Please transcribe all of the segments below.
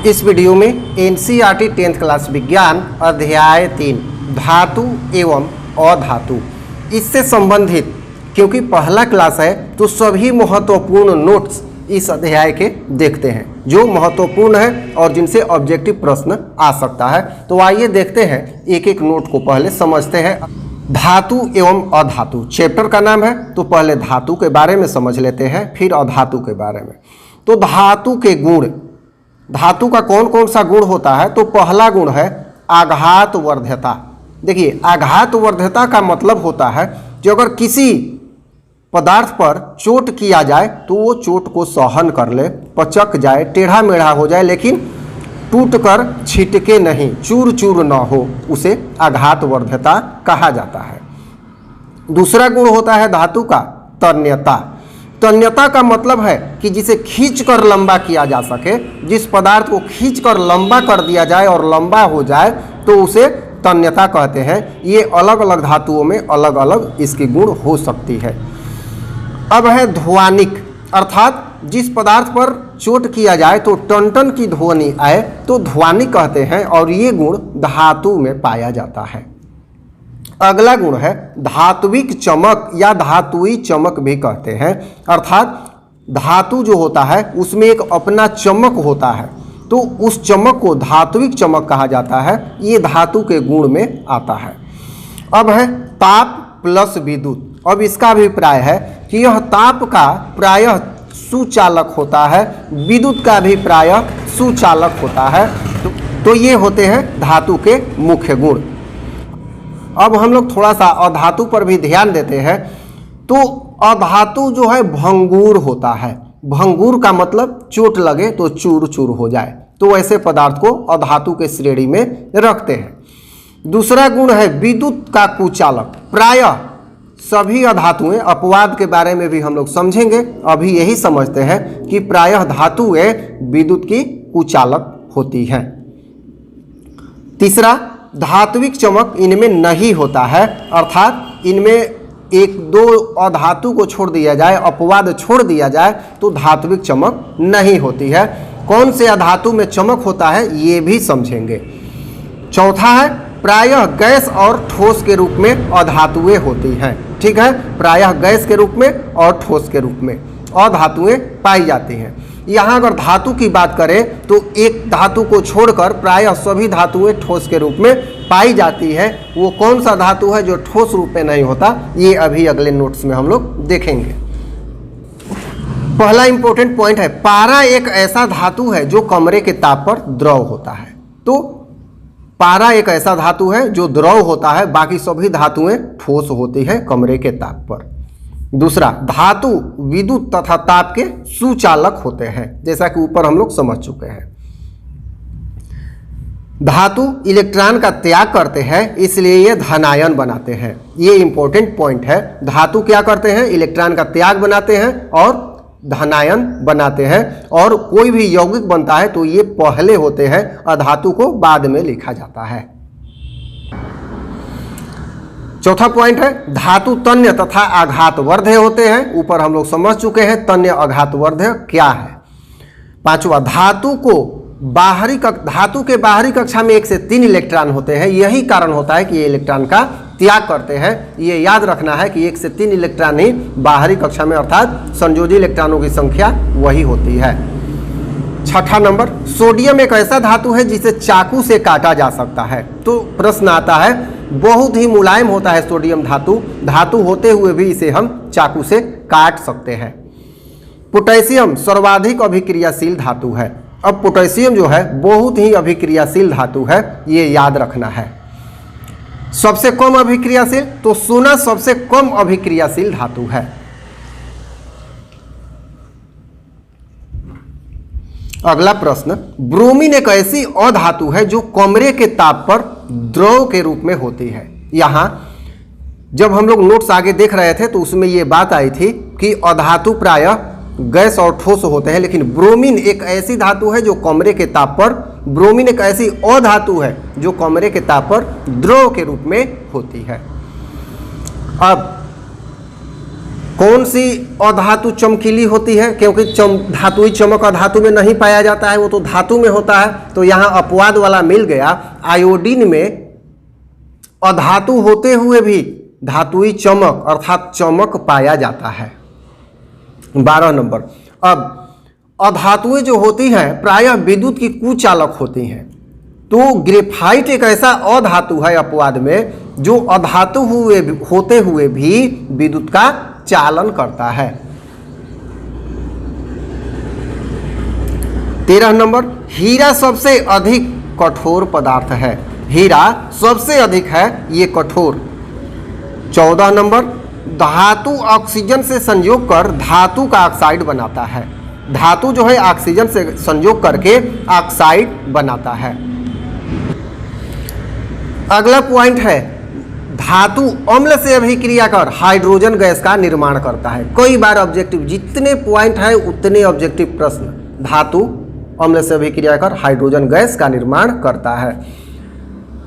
इस वीडियो में NCERT 10th class विज्ञान अध्याय 3 धातु एवं अधातु इससे संबंधित, क्योंकि पहला क्लास है तो सभी महत्वपूर्ण नोट्स इस अध्याय के देखते हैं जो महत्वपूर्ण है और जिनसे ऑब्जेक्टिव प्रश्न आ सकता है। तो आइए देखते हैं, एक एक नोट को पहले समझते हैं। धातु एवं अधातु चैप्टर का नाम है, तो पहले धातु के बारे में समझ लेते हैं, फिर अधातु के बारे में। तो धातु के गुण, धातु का कौन कौन सा गुण होता है? तो पहला गुण है आघात वर्ध्यता। देखिए, आघात वर्ध्यता का मतलब होता है कि अगर किसी पदार्थ पर चोट किया जाए तो वो चोट को सहन कर ले, पचक जाए, टेढ़ा मेढ़ा हो जाए, लेकिन टूटकर छिटके नहीं, चूर चूर न हो, उसे आघात वर्ध्यता कहा जाता है। दूसरा गुण होता है धातु का तन्यता। तन्यता का मतलब है कि जिसे खींचकर लंबा किया जा सके, जिस पदार्थ को खींचकर लंबा कर दिया जाए और लंबा हो जाए तो उसे तन्यता कहते हैं। ये अलग अलग धातुओं में अलग अलग इसके गुण हो सकती है। अब है ध्वनिक, अर्थात जिस पदार्थ पर चोट किया जाए तो टन की ध्वनि आए तो ध्वनिक कहते हैं, और ये गुण धातु में पाया जाता है। अगला गुण है धात्विक चमक या धातुई चमक भी कहते हैं, अर्थात धातु जो होता है उसमें एक अपना चमक होता है, तो उस चमक को धात्विक चमक कहा जाता है। ये धातु के गुण में आता है। अब है ताप प्लस विद्युत। अब इसका अभिप्राय है कि यह ताप का प्रायः सुचालक होता है, विद्युत का भी प्रायः सुचालक होता है। तो ये होते हैं धातु के मुख्य गुण। अब हम लोग थोड़ा सा अधातु पर भी ध्यान देते हैं। तो अधातु जो है भंगुर होता है। भंगुर का मतलब चोट लगे तो चूर चूर हो जाए, तो ऐसे पदार्थ को अधातु के श्रेणी में रखते हैं। दूसरा गुण है विद्युत का कुचालक। प्रायः सभी अधातुएं, अपवाद के बारे में भी हम लोग समझेंगे, अभी यही समझते हैं कि प्रायः धातुएं विद्युत की कुचालक होती हैं। तीसरा धात्विक चमक इनमें नहीं होता है, अर्थात इनमें एक दो अधातु को छोड़ दिया जाए, अपवाद छोड़ दिया जाए तो धात्विक चमक नहीं होती है। कौन से अधातु में चमक होता है ये भी समझेंगे। चौथा है प्रायः गैस और ठोस के रूप में अधातुएं होती हैं। ठीक है, प्रायः गैस के रूप में और ठोस के रूप में अधातुएं पाई जाती हैं। यहाँ अगर धातु की बात करें तो एक धातु को छोड़कर प्रायः सभी धातुएं ठोस के रूप में पाई जाती है। वो कौन सा धातु है जो ठोस रूप में नहीं होता, ये अभी अगले नोट्स में हम लोग देखेंगे। पहला इंपॉर्टेंट पॉइंट है पारा एक ऐसा धातु है जो कमरे के ताप पर द्रव होता है। तो पारा एक ऐसा धातु है जो द्रव होता है, बाकी सभी धातुएं ठोस होती है कमरे के ताप पर। दूसरा, धातु विद्युत तथा ताप के सुचालक होते हैं, जैसा कि ऊपर हम लोग समझ चुके हैं। धातु इलेक्ट्रॉन का त्याग करते हैं, इसलिए ये धनायन बनाते हैं। ये इंपॉर्टेंट पॉइंट है। धातु क्या करते हैं? इलेक्ट्रॉन का त्याग बनाते हैं और धनायन बनाते हैं, और कोई भी यौगिक बनता है तो ये पहले होते हैं, अधातु को बाद में लिखा जाता है। चौथा पॉइंट है धातु तन्य तथा आघातवर्ध्य होते हैं। ऊपर हम लोग समझ चुके हैं तन्य आघातवर्ध्य क्या है। पांचवा, धातु के बाहरी कक्षा में 1 से 3 इलेक्ट्रॉन होते हैं। यही कारण होता है कि ये इलेक्ट्रॉन का त्याग करते हैं। ये याद रखना है कि 1 से 3 इलेक्ट्रॉन ही बाहरी कक्षा में, अर्थात संयोजी इलेक्ट्रॉनों की संख्या वही होती है। छठा नंबर, सोडियम एक ऐसा धातु है जिसे चाकू से काटा जा सकता है। तो प्रश्न आता है, बहुत ही मुलायम होता है सोडियम धातु होते हुए भी इसे हम चाकू से काट सकते हैं। पोटेशियम सर्वाधिक अभिक्रियाशील धातु है। अब पोटेशियम जो है बहुत ही अभिक्रियाशील धातु है, ये याद रखना है। सबसे कम अभिक्रियाशील, तो सोना सबसे कम अभिक्रियाशील धातु है। अगला प्रश्न, ब्रोमीन एक ऐसी अधातु है जो कमरे के ताप पर द्रव के रूप में होती है। यहाँ जब हम लोग नोट्स आगे देख रहे थे तो उसमें ये बात आई थी कि अधातु प्रायः गैस और ठोस होते हैं, लेकिन ब्रोमीन एक ऐसी धातु है जो कमरे के ताप पर, ब्रोमीन एक ऐसी अधातु है जो कमरे के ताप पर द्रव के रूप में होती है। अब कौन सी अधातु चमकीली होती है? क्योंकि धातुई चमक अधातु में नहीं पाया जाता है, वो तो धातु में होता है। तो यहाँ अपवाद वाला मिल गया। आयोडीन में अधातु होते हुए भी धातुई चमक अर्थात चमक पाया जाता है। 12 नंबर, अब अधातुएं जो होती हैं प्रायः विद्युत की कुचालक होती हैं। तो ग्रेफाइट एक ऐसा अधातु है अपवाद में जो अधातु होते हुए भी विद्युत का चालन करता है। 13 नंबर, हीरा सबसे अधिक कठोर पदार्थ है। हीरा सबसे अधिक है ये कठोर। 14 नंबर, धातु ऑक्सीजन से संयोग कर धातु का ऑक्साइड बनाता है। धातु जो है ऑक्सीजन से संयोग करके ऑक्साइड बनाता है। अगला पॉइंट है, धातु अम्ल से अभिक्रिया कर हाइड्रोजन गैस का निर्माण करता है। कई बार ऑब्जेक्टिव, जितने पॉइंट है उतने ऑब्जेक्टिव प्रश्न। धातु अम्ल से अभिक्रिया कर हाइड्रोजन गैस का निर्माण करता है।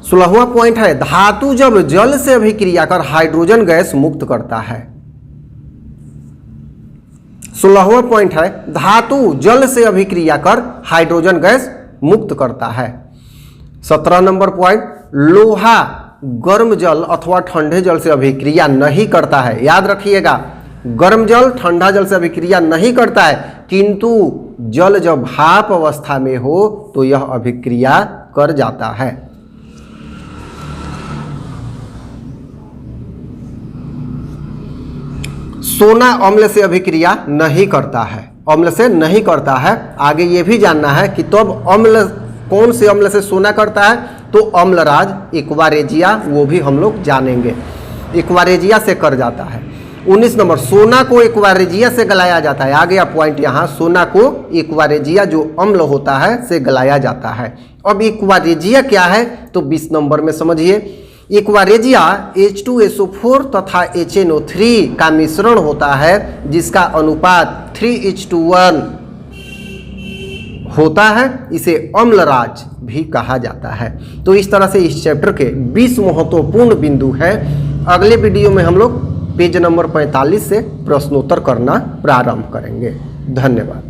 16वां पॉइंट है, धातु जब जल से अभिक्रिया कर हाइड्रोजन गैस मुक्त करता है। 16वां पॉइंट है, धातु जल से अभिक्रिया कर हाइड्रोजन गैस मुक्त करता है। 17 नंबर पॉइंट, लोहा गर्म जल अथवा ठंडे जल से अभिक्रिया नहीं करता है। याद रखिएगा, गर्म जल ठंडा जल से अभिक्रिया नहीं करता है, किंतु जल जब भाप अवस्था में हो तो यह अभिक्रिया कर जाता है। सोना अम्ल से अभिक्रिया नहीं करता है, अम्ल से नहीं करता है। आगे ये भी जानना है कि तब अम्ल कौन से अम्ल से सोना करता है, तो अम्लराज एक्वारेजिया, वो भी हम लोग जानेंगे। एक्वारेजिया से कर जाता है। 19 नंबर, सोना को एक्वारेजिया से गलाया जाता है। आ गया पॉइंट यहाँ, सोना को एक्वारेजिया जो अम्ल होता है से गलाया जाता है। अब एक्वारेजिया क्या है तो 20 नंबर में समझिए। एक्वारेजिया H2SO4 तथा HNO3 का मिश्रण होता है जिसका अनुपात 3:1 होता है। इसे अम्लराज भी कहा जाता है। तो इस तरह से इस चैप्टर के 20 महत्वपूर्ण बिंदु हैं। अगले वीडियो में हम लोग पेज नंबर 45 से प्रश्नोत्तर करना प्रारंभ करेंगे। धन्यवाद।